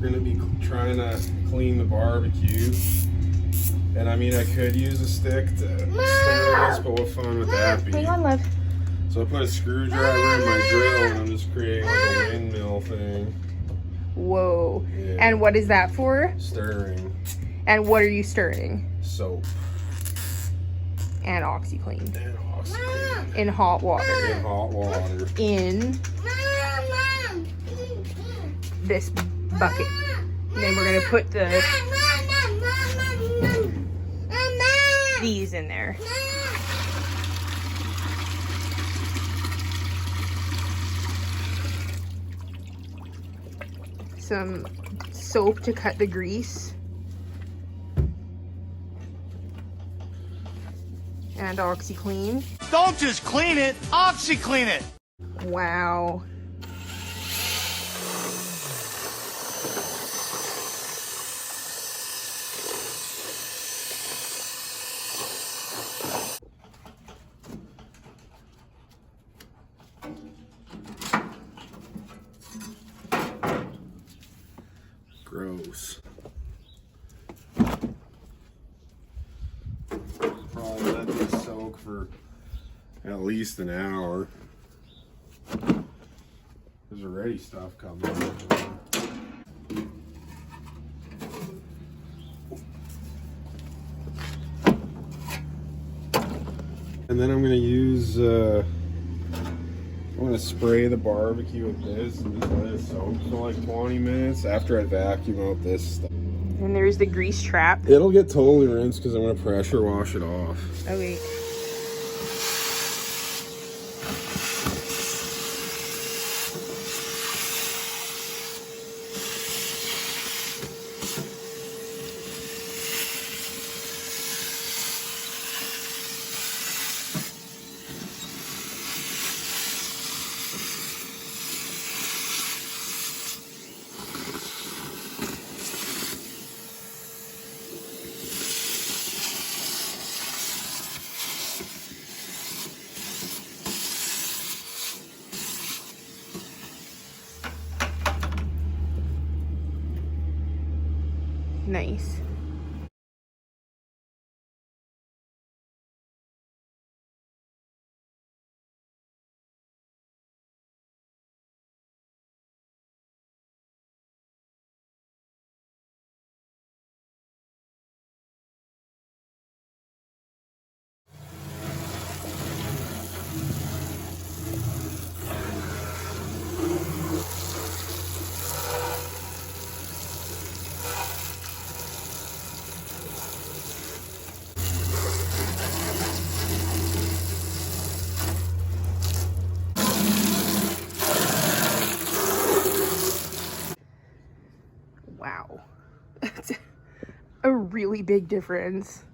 gonna be trying to clean the barbecue. And I mean, I could use a stick to stir this, but what fun would that be? Hang on, love. So I put a screwdriver in my drill and I'm just creating like a windmill thing. Whoa. Yeah. And what is that for? Stirring. And what are you stirring? Soap. And OxiClean. And OxiClean. In hot water. In hot water. In this bucket. And then we're gonna put these in there. Some soap to cut the grease. And OxiClean. Don't just clean it, OxiClean it. Wow. Gross. Probably let this soak for at least an hour. There's already stuff coming out. And then I'm going to use, I'm going to spray the barbecue with this and just let it soak for like 20 minutes after I vacuum out this stuff. And there's the grease trap. It'll get totally rinsed because I'm going to pressure wash it off. Oh wait. Nice. Wow. That's a really big difference.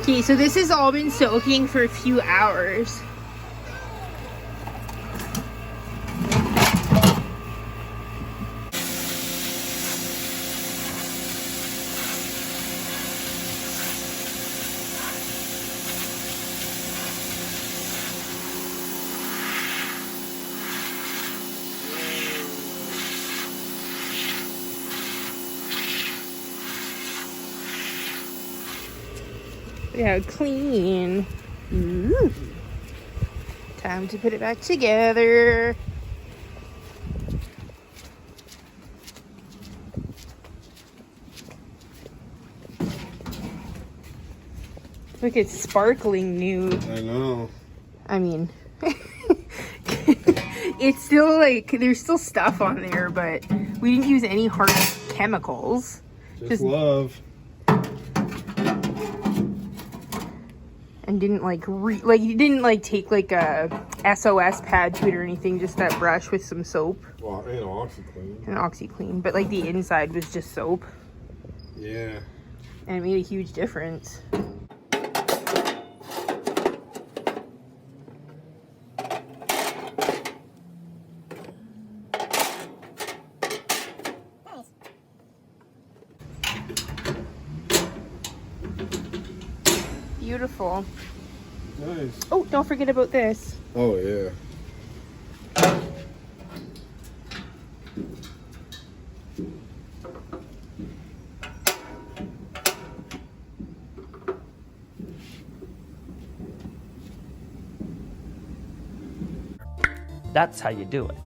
Okay, so this has all been soaking for a few hours. Yeah, clean. Ooh. Time to put it back together. Look, it's sparkling new. I know. I mean, it's still like, there's still stuff on there, but we didn't use any harsh chemicals. Just love. And didn't you didn't like take like a SOS pad to it or anything, just that brush with some soap. Well, and OxiClean. And OxiClean, but like the inside was just soap. Yeah. And it made a huge difference. Beautiful. Nice. Oh, don't forget about this. Oh, yeah. That's how you do it.